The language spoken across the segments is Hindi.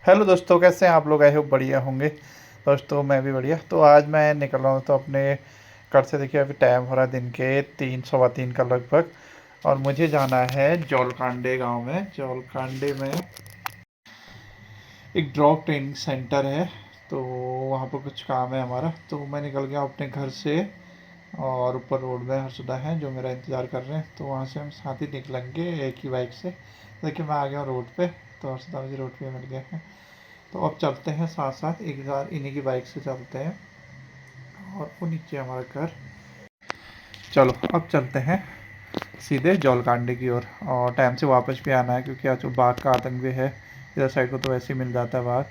हेलो दोस्तों, कैसे हैं आप लोग? आई होप बढ़िया होंगे। दोस्तों मैं भी बढ़िया। तो आज मैं निकल रहा हूँ तो अपने घर से, देखिए अभी टाइम हो रहा है दिन के 3 सवा 3 का लगभग, और मुझे जाना है जौलकांडे गांव में। जौलकांडे में एक ड्रॉप ट्रेनिंग सेंटर है, तो वहाँ पर कुछ काम है हमारा। तो मैं निकल गया अपने घर से, और ऊपर रोड में हर्षदा है जो मेरा इंतज़ार कर रहे हैं, तो वहाँ से हम साथ ही निकलेंगे एक ही बाइक से। देखिए मैं आ गया हूँ रोड पे, तो हर्षदा मुझे रोड पे मिल गया है। तो अब चलते हैं साथ साथ, एक बार इन्हीं की बाइक से चलते हैं, और वो नीचे हमारा घर। चलो अब चलते हैं सीधे जौलकांडे की ओर, और टाइम से वापस भी आना है क्योंकि आज बाघ का आतंक भी है इधर साइड को, तो वैसे ही मिल जाता है बाघ।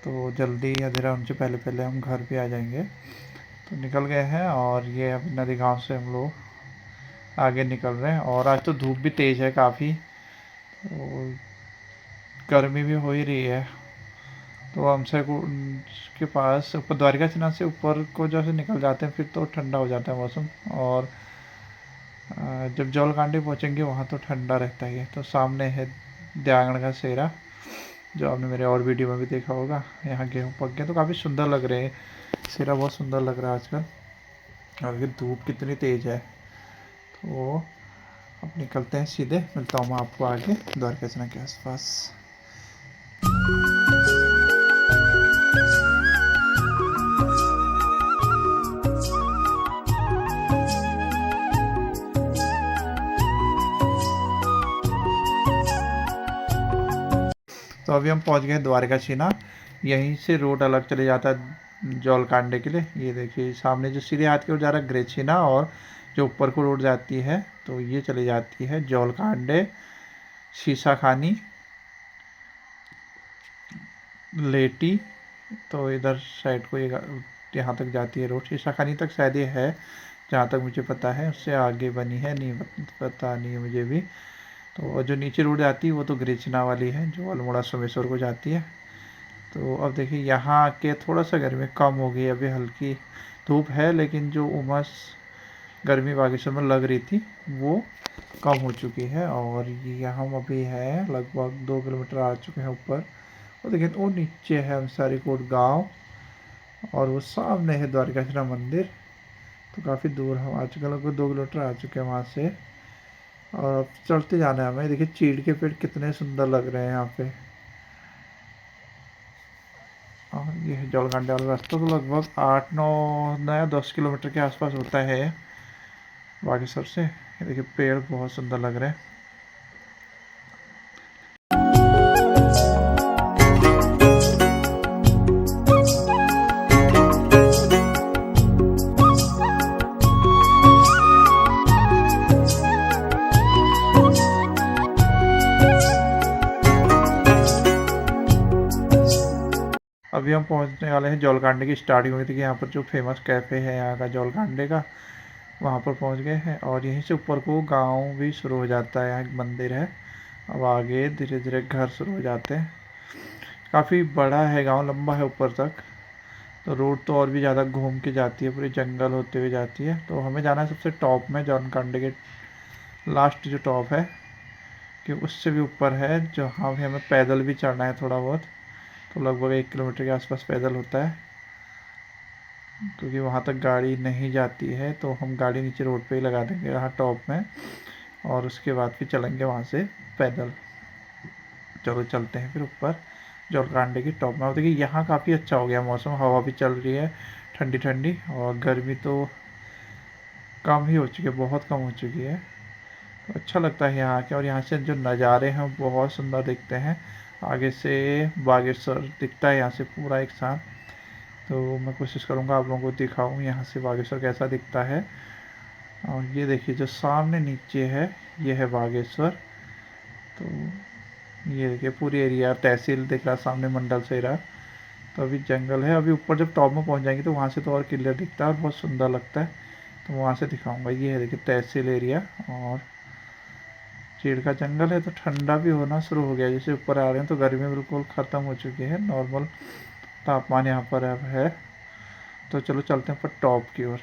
तो जल्दी अंधेरा होने से पहले पहले हम घर भी आ जाएंगे। तो निकल गए हैं, और ये अब नदी गांव से हम लोग आगे निकल रहे हैं। और आज तो धूप भी तेज़ है काफ़ी, तो गर्मी भी हो ही रही है। तो हमसे के पास ऊपर द्वारिका स्नान से ऊपर को जैसे निकल जाते हैं फिर तो ठंडा हो जाता है मौसम। और जब जौलकांडी पहुँचेंगे वहाँ तो ठंडा रहता ही है। तो सामने है दयागण का सेरा, जो आपने मेरे और वीडियो में भी देखा होगा। यहाँ गेहूँ पक गए तो काफ़ी सुंदर लग रहे हैं, सेरा बहुत सुंदर लग रहा है आजकल। और ये धूप कितनी तेज़ है। तो अब निकलते हैं सीधे, मिलता हूँ मैं आपको आगे द्वारका स्नान के आसपास। तो अभी हम पहुंच गए द्वारका शिना। यहीं से रोड अलग चले जाता है जौलकांडे के लिए। ये देखिए सामने जो सीधे हाथ की ओर जा रहा है ग्रेचिना, और जो ऊपर को रोड जाती है तो ये चली जाती है जौलकांडे, शीशा खानी, लेटी। तो इधर साइड को ये यहाँ तक जाती है रोड, शीशा खानी तक शायद ये है जहाँ तक मुझे पता है। उससे आगे बनी है नहीं, पता नहीं है मुझे भी। तो जो नीचे रोड जाती है वो तो ग्रेचना वाली है जो अल्मोड़ा सोमेश्वर को जाती है। तो अब देखिए यहाँ आके थोड़ा सा गर्मी कम हो गई, अभी हल्की धूप है, लेकिन जो उमस गर्मी बागेश्वर में लग रही थी वो कम हो चुकी है। और यहाँ हम अभी है लगभग 2 किलोमीटर आ चुके हैं ऊपर। और देखिए वो नीचे है अंसारी कोट गाँव, और वो सामने है द्वारकाधीश मंदिर। तो काफ़ी दूर हम आ चुके हैं, लगभग 2 किलोमीटर आ चुके हैं वहाँ से। और अब चढ़ते जाना है हमें। देखिए चीड़ के पेड़ कितने सुंदर लग रहे हैं यहाँ पे। और ये है जौलकांडे वाला रास्ता, तो लगभग 8 9 10 किलोमीटर के आसपास होता है बागेश्वर से। ये देखिए पेड़ बहुत सुंदर लग रहे हैं। अभी हम पहुंचने वाले हैं जौलकांडे की स्टार्टिंग हुई थी कि यहाँ पर जो फेमस कैफ़े है यहाँ का जौलकांडे का, वहाँ पर पहुंच गए हैं। और यहीं से ऊपर को गांव भी शुरू हो जाता है, यहाँ एक मंदिर है। अब आगे धीरे धीरे घर शुरू हो जाते हैं। काफ़ी बड़ा है गांव, लंबा है ऊपर तक। तो रोड तो और भी ज़्यादा घूम के जाती है, पूरी जंगल होते हुए जाती है। तो हमें जाना है सबसे टॉप में, जौलकांडे के लास्ट जो टॉप है कि उससे भी ऊपर है, जहाँ भी हमें पैदल भी चढ़ना है थोड़ा बहुत। तो लगभग 1 किलोमीटर के आसपास पैदल होता है, क्योंकि वहाँ तक गाड़ी नहीं जाती है। तो हम गाड़ी नीचे रोड पे ही लगा देंगे यहाँ टॉप में, और उसके बाद फिर चलेंगे वहाँ से पैदल। चलो चलते हैं फिर ऊपर जौलकांडे की टॉप में। अब देखिए यहाँ काफ़ी अच्छा हो गया मौसम, हवा भी चल रही है ठंडी ठंडी, और गर्मी तो कम ही हो चुकी है, बहुत कम हो चुकी है। तो अच्छा लगता है यहाँ आके। और यहाँ से जो नज़ारे हैं बहुत सुंदर दिखते हैं। आगे से बागेश्वर दिखता है यहाँ से पूरा एक साथ। तो मैं कोशिश करूँगा आप लोगों को दिखाऊँ यहाँ से बागेश्वर कैसा दिखता है। और ये देखिए जो सामने नीचे है ये है बागेश्वर। तो ये देखिए पूरी एरिया तहसील दिख रहा है सामने, मंडल से रहा। तो अभी जंगल है, अभी ऊपर जब टॉप में पहुँच जाएंगे तो वहाँ से तो और क्लियर दिखता है और बहुत सुंदर लगता है। तो वहाँ से दिखाऊँगा। ये है देखिए तहसील एरिया, और चीड़ का जंगल है। तो ठंडा भी होना शुरू हो गया, जैसे ऊपर आ रहे हैं तो गर्मी बिल्कुल ख़त्म हो चुकी है, नॉर्मल तापमान यहाँ पर अब है। तो चलो चलते हैं ऊपर टॉप की ओर।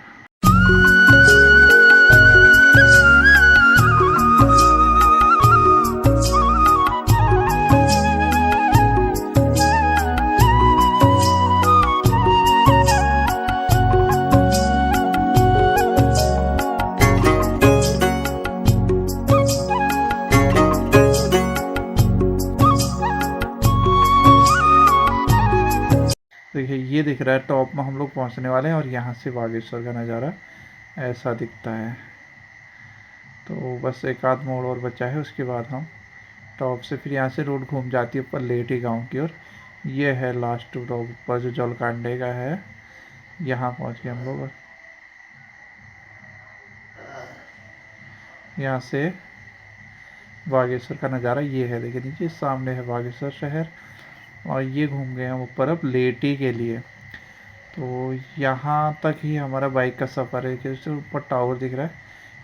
देखिए ये दिख रहा है टॉप में हम लोग पहुंचने वाले हैं और यहाँ से बागेश्वर का नज़ारा ऐसा दिखता है। तो बस एक आध मोड़ और बचा है, उसके बाद हम टॉप से फिर यहाँ से रोड घूम जाती है ऊपर लेटी गांव की ओर। ये है लास्ट टॉप ऊपर जो जलकांडे का है, यहाँ पहुँच गए हम लोग। यहाँ से बागेश्वर का नज़ारा ये है, देखिए नीचे सामने है बागेश्वर शहर। और ये घूम गए हम ऊपर अब लेटी के लिए। तो यहाँ तक ही हमारा बाइक का सफ़र है। जैसे ऊपर टावर दिख रहा है,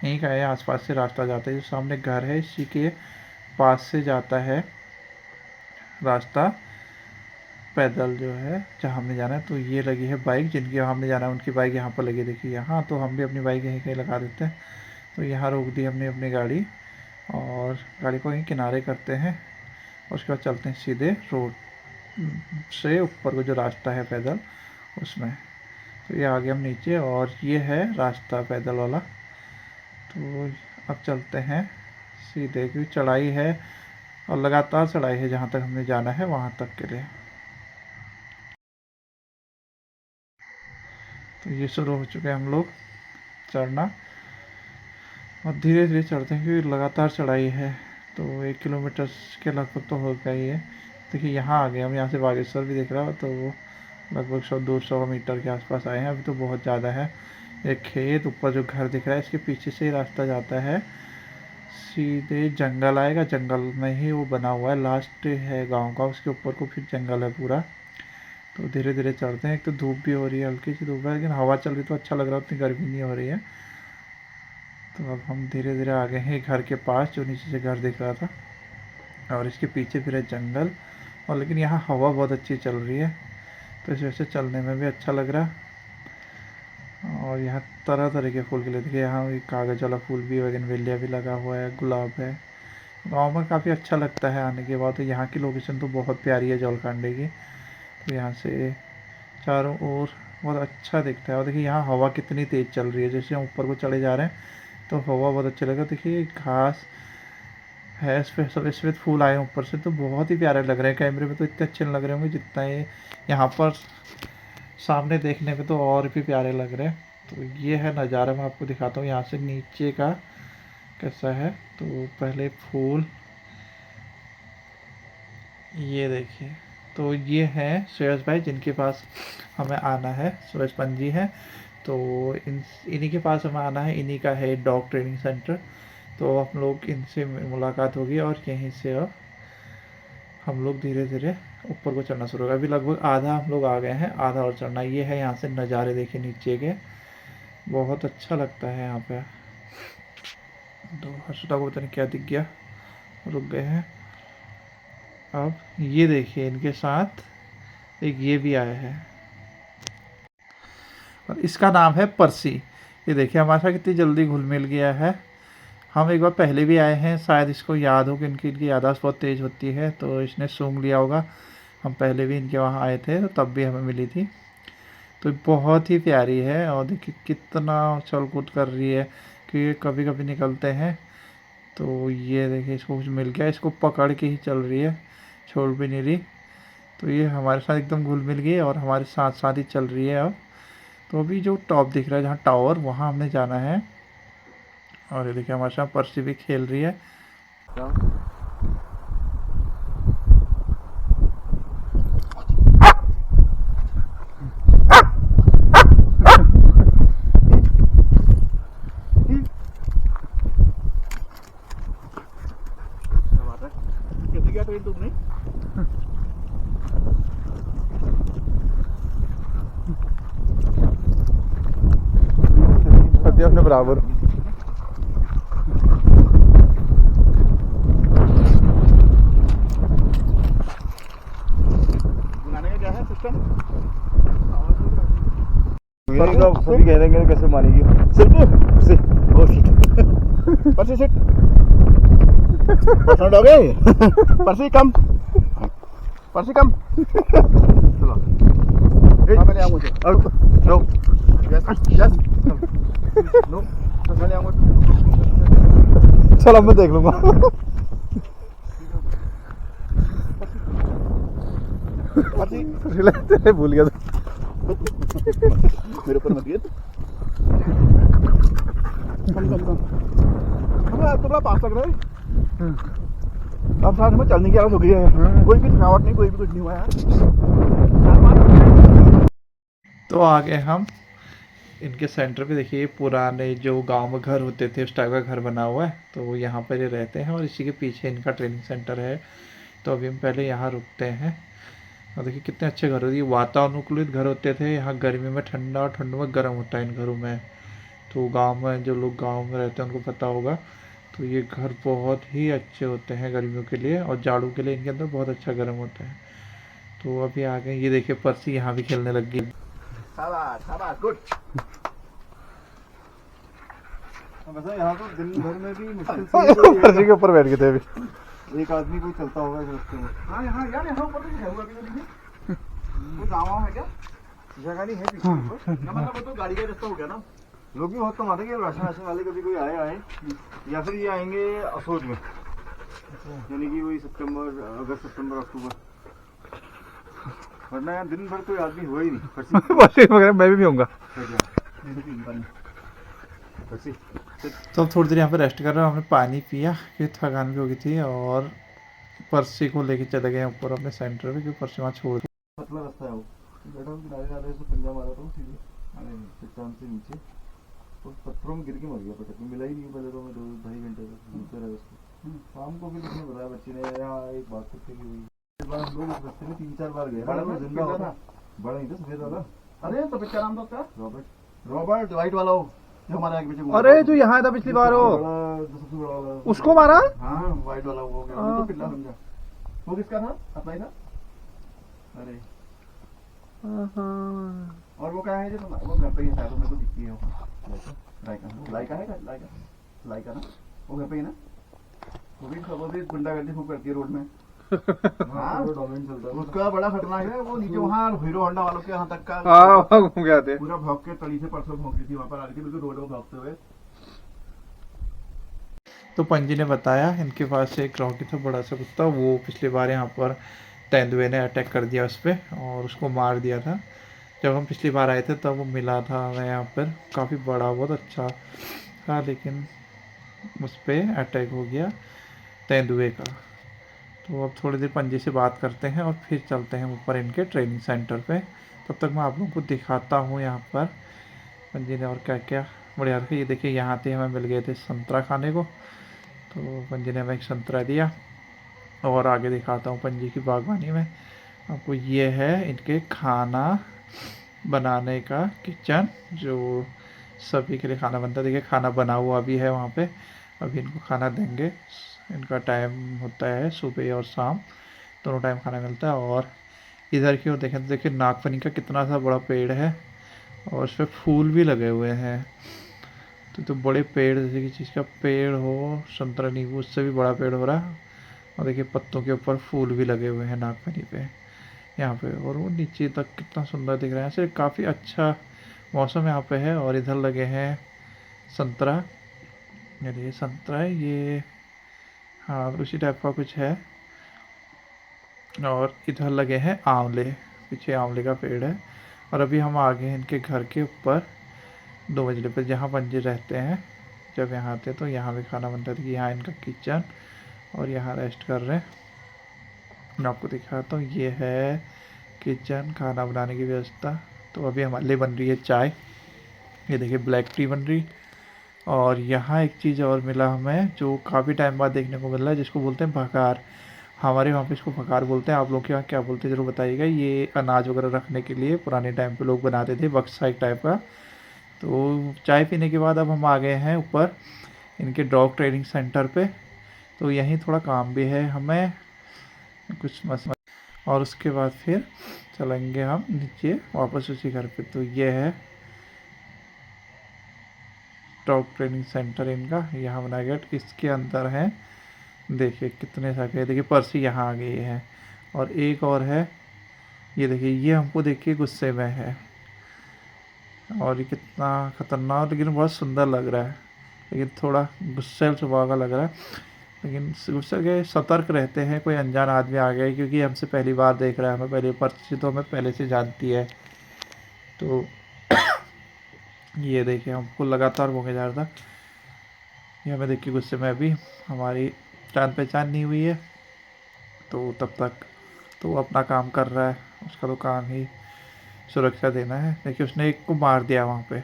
यहीं का है, आसपास से रास्ता जाता है। जो सामने घर है इसी के पास से जाता है रास्ता पैदल जो है जहाँ हमने जाना है। तो ये लगी है बाइक, जिनकी हमने जाना है उनकी बाइक यहाँ पर लगी, देखिए यहाँ। तो हम भी अपनी बाइक यहीं कहीं लगा देते हैं। तो यहाँ रोक दी हमने अपनी गाड़ी और गाड़ी को यहीं किनारे करते हैं। उसके बाद चलते हैं सीधे रोड से ऊपर को जो रास्ता है पैदल उसमें। तो ये आ गए हम नीचे और ये है रास्ता पैदल वाला। तो अब चलते हैं सीधे, क्योंकि चढ़ाई है और लगातार चढ़ाई है जहाँ तक हमने जाना है वहाँ तक के लिए। तो ये शुरू हो चुके हैं हम लोग चढ़ना और धीरे धीरे चढ़ते हैं क्योंकि लगातार चढ़ाई है। तो 1 किलोमीटर के लगभग तो हो गई है। देखिए यहाँ आ गए हम, यहाँ से बागेश्वर भी दिख रहा है। तो वो लगभग 100-200 मीटर के आसपास आए हैं। अभी तो बहुत ज़्यादा है। एक खेत ऊपर जो घर दिख रहा है इसके पीछे से ही रास्ता जाता है, सीधे जंगल आएगा। जंगल में ही वो बना हुआ है, लास्ट है गांव का, उसके ऊपर को फिर जंगल है पूरा। तो धीरे धीरे चढ़ते हैं। एक तो धूप भी हो रही है, हल्की सी धूप है, लेकिन हवा चल रही तो अच्छा लग रहा है, उतनी गर्मी नहीं हो रही है। तो अब हम धीरे धीरे आ गए हैं घर के पास, जो नीचे से घर दिख रहा था। और इसके पीछे फिर है जंगल, और लेकिन यहाँ हवा बहुत अच्छी चल रही है तो इस वजह से चलने में भी अच्छा लग रहा। और यहाँ तरह तरह के फूल खिले, देखिए यहाँ भी कागज़ वाला फूल भी, बगनवेलिया भी लगा हुआ है, गुलाब है। गांव में काफ़ी अच्छा लगता है आने के बाद। तो यहाँ की लोकेशन तो बहुत प्यारी है जौलकांडे की। तो यहाँ से चारों ओर बहुत अच्छा दिखता है। और देखिए यहाँ हवा कितनी तेज़ चल रही है, जैसे हम ऊपर को चले जा रहे हैं तो हवा बहुत अच्छा लगा। देखिए घास है, इस पर सब सफ़ेद फूल आए हैं ऊपर से, तो बहुत ही प्यारे लग रहे हैं। कैमरे में तो इतने अच्छे लग रहे होंगे जितना ये यहाँ पर सामने देखने में तो और भी प्यारे लग रहे हैं। तो ये है नज़ारा, मैं आपको दिखाता हूँ यहाँ से नीचे का कैसा है। तो पहले फूल ये देखिए। तो ये हैं सुरेश भाई जिनके पास हमें आना है, सुरेश पंजी हैं। तो इन्हीं के पास हमें आना है, इन्हीं का है डॉग ट्रेनिंग सेंटर। तो हम लोग इनसे मुलाकात होगी और यहीं से अब हम लोग धीरे धीरे ऊपर को चढ़ना शुरू होगा। अभी लगभग आधा हम लोग आ गए हैं, आधा और चढ़ना। ये है यहाँ से नज़ारे देखिए नीचे के, बहुत अच्छा लगता है यहाँ पे। तो हर्षदा को पता नहीं क्या दिख गया, रुक गए हैं। अब ये देखिए इनके साथ एक ये भी आया है और इसका नाम है परसी। ये देखिए हमारे साथ कितनी जल्दी घुल मिल गया है। हम एक बार पहले भी आए हैं, शायद इसको याद हो कि इनकी याददाश्त बहुत तेज़ होती है, तो इसने सूंघ लिया होगा। हम पहले भी इनके वहाँ आए थे तो तब भी हमें मिली थी। तो बहुत ही प्यारी है और देखिए कितना उछल कूद कर रही है कि ये कभी कभी निकलते हैं। तो ये देखिए इसको कुछ मिल गया, इसको पकड़ के ही चल रही है, छोड़ भी नहीं रही। तो ये हमारे साथ एकदम घुल मिल गई और हमारे साथ साथ ही चल रही है अब। तो अभी जो टॉप दिख रहा है जहाँ टावर, वहाँ हमने जाना है। और ये देखिए हमारे साथ पर्सी भी खेल रही है। अपने बराबर बनाने का क्या है सिस्टम, सभी कह रहे हैं कैसे मानेगी। परसी सिट परसेंट हो गए। परसी कम, परसी कम। चलो मैं ले आऊँ मुझे। नो यस नो मैं ले आऊँगा। चलो मैं देख लूँगा। तेरे भूल गया मेरे ऊपर मत गिर। कम थोड़ा पास लग रहा है। अब साथ में चलने की आदत हो गई है, कोई भी थकावट नहीं, कोई भी कुछ नहीं हुआ यार। तो आ गए हम इनके सेंटर पे। देखिए पुराने जो गांव में घर होते थे उस टाइप का घर बना हुआ है, तो वो यहाँ पर ये रहते हैं और इसी के पीछे इनका ट्रेनिंग सेंटर है। तो अभी हम पहले यहाँ रुकते हैं। और देखिए कितने अच्छे घर होते हैं, वातानुकूलित घर होते थे। यहाँ गर्मी में ठंडा और ठंड में गर्म होता है इन घरों में। तो गांव में जो लोग गांव में रहते हैं उनको पता होगा। तो ये घर बहुत ही अच्छे होते हैं गर्मियों के लिए, और जाड़ों के लिए इनके अंदर बहुत अच्छा गर्म होता है। तो अभी आ गए, ये देखिए पर्सी यहाँ भी खेलने लग गई। शाबाश गुड। वैसे यहाँ तो दिन भर में भी मुश्किल से पर्ची के ऊपर बैठ गए थे अभी। एक आदमी कोई चलता होगा इस रास्ते में। हाँ यहाँ यार, यहाँ ऊपर तो है हुआ कोई गाँव है क्या? जगह नहीं है पीछे ना, मतलब वो तो गाड़ी का रास्ता हो गया ना। लोग भी बहुत कम आते हैं कि राशन वाले कभी कोई आए या फिर ये आएंगे असोज में, यानी कि वही अगस्त सितंबर अक्टूबर, वरना यार दिन भर कोई आदमी हुआ ही नहीं। मैं भी होऊंगा। तो अब थोड़ी देर यहाँ पे रेस्ट कर रहे हैं। हमने पानी पिया क्योंकि थकान भी हो गई थी, और पर्सी को लेके चले गए ऊपर अपने सेंटर पे, क्योंकि पर्सी वहाँ छोड़ दी। पतला रास्ता है वो, बैठा किनारे किनारे से पंजा मारा तो सीधे चट्टान से नीचे, तो पत्थरों में गिर के मर गया। पता नहीं मिला ही नहीं पहले तो, मैं 2-2.5 घंटे तक घूमते रहे उसको। शाम को भी उसने बताया बच्ची ने, यहाँ एक बात करते की हुई। इस बार हम लोग इस रास्ते में 3-4 बार गए। बड़ा जिंदा होता, बड़ा नहीं था, सफेद वाला। अरे तो क्या नाम था उसका? रॉबर्ट वाइट वाला हो जो हमारे आगे पीछे। अरे जो यहाँ था पिछली बार, हो सबसे बड़ा वाला उसको मारा। हाँ वाइट वाला वो गया, वो तो पिल्ला समझा। वो किसका था? अपना ही था। अरे और वो क्या है जो वो घर पे ही शायद मेरे को दिखती है लाइका ना, वो घर पे ही ना। वो भी गुंडागर्दी खूब करती है रोड में। हाँ उसका बड़ा खतरनाक है। वो नीचे वहाँ हीरो होंडा वालों के यहाँ तक का घूम गया थे पूरा भौंक के, तड़ी से परसों भौंक रही थी, वहाँ पर आ रही थी बिल्कुल रोड में भौंकते हुए। तो पंजी ने बताया इनके पास एक रॉकी था, बड़ा सा कुत्ता। वो पिछली बार यहाँ पर तेंदुए ने अटैक कर दिया उस पर और उसको मार दिया था। जब हम पिछली बार आए थे तब वो मिला था हमें यहाँ पर, काफ़ी बड़ा, बहुत अच्छा था, लेकिन उस पर अटैक हो गया तेंदुए का। तो अब थोड़ी देर पंजे से बात करते हैं और फिर चलते हैं ऊपर इनके ट्रेनिंग सेंटर पे। तब तक मैं आप लोगों को दिखाता हूँ यहाँ पर पंजे ने और क्या क्या बढ़िया रखा। ये देखिए यहाँ से हमें मिल गए थे संतरा खाने को, तो पंजे ने हमें एक संतरा दिया। और आगे दिखाता हूँ पंजे की बागवानी में आपको। ये है इनके खाना बनाने का किचन, जो सभी के लिए खाना बनता है। देखिए खाना बना हुआ भी है वहाँ पे, अभी इनको खाना देंगे। इनका टाइम होता है सुबह और शाम, दोनों टाइम खाना मिलता है। और इधर की ओर देखें तो देखिए नागफनी का कितना सा बड़ा पेड़ है, और उस पर फूल भी लगे हुए हैं। तो बड़े पेड़, जैसे कि चीज़ का पेड़ हो, संतरा नींबू, उससे भी बड़ा पेड़ हो रहा है। और देखिए पत्तों के ऊपर फूल भी लगे हुए हैं नागफनी पे यहाँ पे, और वो नीचे तक कितना सुंदर दिख रहा है। ऐसे काफ़ी अच्छा मौसम यहाँ पे है। और इधर लगे हैं संतरा, ये संतरा है ये, हाँ उसी टाइप का कुछ है। और इधर लगे हैं आंवले, पीछे आंवले का पेड़ है। और अभी हम आ गए हैं इनके घर के ऊपर 2 मंजिले पर, जहाँ पंजे रहते हैं। जब यहाँ आते तो यहाँ भी खाना बनता था, कि यहाँ इनका किचन, और यहाँ रेस्ट कर रहे हैं। मैं आपको दिखाता हूँ, ये है किचन, खाना बनाने की व्यवस्था। तो अभी हमारे लिए बन रही है चाय, ये देखिए ब्लैक टी बन रही। और यहाँ एक चीज़ और मिला हमें जो काफ़ी टाइम बाद देखने को मिल रहा है, जिसको बोलते हैं भकार। हमारे वहाँ पे इसको भकार बोलते हैं, आप लोग के यहाँ क्या बोलते हैं ज़रूर बताइएगा। ये अनाज वगैरह रखने के लिए पुराने टाइम पे लोग बनाते थे, बक्सा एक टाइप का। तो चाय पीने के बाद अब हम आ गए हैं ऊपर इनके डॉग ट्रेनिंग सेंटर पे। तो यहीं थोड़ा काम भी है हमें, कुछ मस, और उसके बाद फिर चलेंगे हम नीचे वापस उसी घर पे। तो ये है डॉग ट्रेनिंग सेंटर इनका, यहाँ बनाया गया। इसके अंदर है, देखिए कितने सारे, देखिए पर्सी यहाँ आ गई है। और एक और है, ये देखिए, ये हमको देखिए गुस्से में है, और ये कितना खतरनाक, लेकिन बहुत सुंदर लग रहा है, लेकिन थोड़ा गुस्से स्वभाव का लग रहा है। लेकिन गुस्से के सतर्क रहते हैं, कोई अनजान आदमी आ गया क्योंकि हमसे पहली बार देख रहा है, हमें पहले पर्ची तो हमें पहले से जानती है। तो ये देखिए हमको लगातार भोंके जा रहा था, ये हमें देख के गुस्से में, अभी हमारी जान पहचान नहीं हुई है तो तब तक तो वो अपना काम कर रहा है, उसका तो काम ही सुरक्षा देना है। देखिए उसने एक को मार दिया वहाँ पे,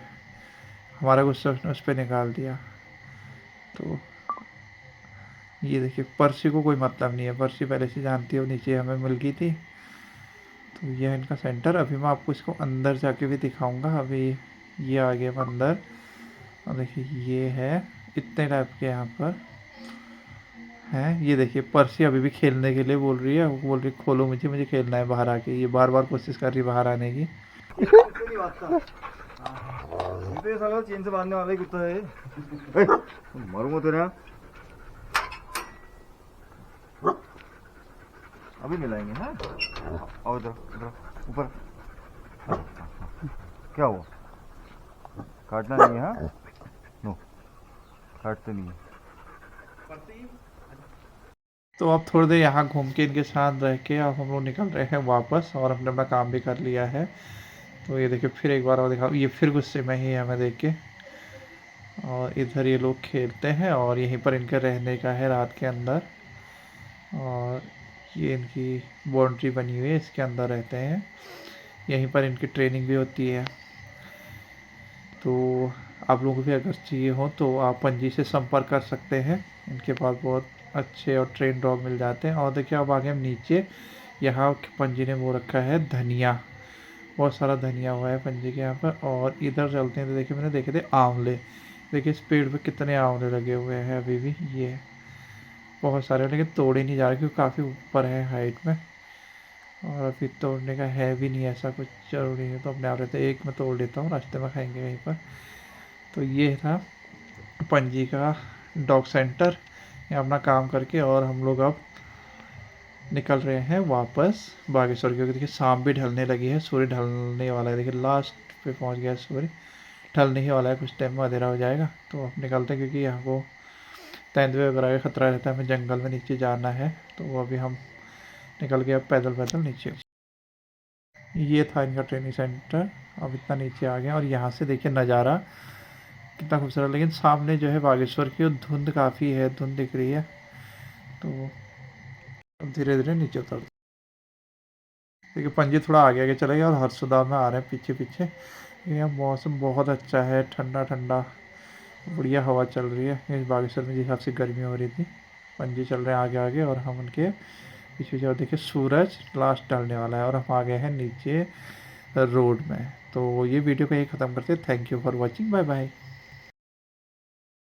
हमारा गुस्सा उसने उस पर निकाल दिया। तो ये देखिए पर्ची को कोई मतलब नहीं है, पर्ची पहले से जानती है, वो नीचे हमें मिल गई थी। तो ये है इनका सेंटर। अभी मैं आपको इसको अंदर जाके भी दिखाऊंगा। अभी ये आ गया हम अंदर और देखिए ये है, इतने टाइप के यहाँ पर हैं। ये देखिए पर्ची अभी भी खेलने के लिए बोल रही है, वो बोल रही खोलो मुझे, मुझे खेलना है बाहर आके। ये बार बार कोशिश कर रही है बाहर आने की। ये साला चेन से बांधने वाला ही कुत्ता है। मारूंगा तेरे। अभी मिलाएंगे। हाँ आओ इधर इधर ऊपर। क्या हुआ? काटना नहीं है? हाँ नो काटते नहीं है। तो अब थोड़ी देर यहाँ घूम के इनके साथ रह के अब हम लोग निकल रहे हैं वापस, और हमने अपना काम भी कर लिया है। तो ये देखिए फिर एक बार और दिखाओ, ये फिर गुस्से में ही है हमें देख के। और इधर ये लोग खेलते हैं और यहीं पर इनके रहने का है रात के अंदर। और ये इनकी बाउंड्री बनी हुई है, इसके अंदर रहते हैं, यहीं पर इनकी ट्रेनिंग भी होती है। तो आप लोगों को भी अगर चाहिए हो तो आप पंजी से संपर्क कर सकते हैं, इनके पास बहुत अच्छे और ट्रेन डॉग मिल जाते हैं। और देखिए अब आगे हम नीचे, यहाँ पंजी ने वो रखा है धनिया, बहुत सारा धनिया हुआ है पंजी के यहाँ पर। और इधर चलते हैं तो देखिए मैंने देखे थे आंवले, देखिए इस पेड़ पे कितने आंवले लगे हुए हैं अभी भी, ये बहुत सारे, लेकिन तोड़े नहीं जा रहे क्योंकि काफ़ी ऊपर है हाइट में, और अभी तोड़ने का है भी नहीं ऐसा कुछ ज़रूरी है, तो अपने आप रहते एक मैं तोड़ लेता हूँ, रास्ते में खाएंगे कहीं पर। तो ये था पणजी का डॉग सेंटर, ये अपना काम करके और हम लोग अब निकल रहे हैं वापस बागेश्वर, क्योंकि देखिए शाम भी ढलने लगी है, सूर्य ढलने वाला है, देखिए लास्ट पे पहुंच गया सूर्य, ढलने ही वाला है, कुछ टाइम में अंधेरा हो जाएगा। तो अब निकलते हैं क्योंकि यहाँ को तेंदुए वगैरह का खतरा रहता है, हमें जंगल में नीचे जाना है। तो वो अभी हम निकल गए अब पैदल पैदल नीचे। ये था इनका ट्रेनिंग सेंटर, अब इतना नीचे आ गया और यहाँ से देखिए नज़ारा कितना खूबसूरत। लेकिन सामने जो है बागेश्वर की वो धुंध काफ़ी है, धुंध दिख रही है। तो अब धीरे धीरे नीचे उतर, देखिए पंजी थोड़ा आगे आगे चले गए और हर्षदा में आ रहे हैं पीछे पीछे। यहाँ मौसम बहुत अच्छा है, ठंडा ठंडा बढ़िया हवा चल रही है। इस बागेश्वर में जिस हिसाब से गर्मी हो रही थी, पंजी चल रहे हैं आगे आगे और हम उनके पीछे पीछे। और देखिए सूरज लास्ट ढलने वाला है और हम आ गए हैं नीचे रोड में। तो ये वीडियो को यही ख़त्म करते हैं। Thank you for watching, bye bye.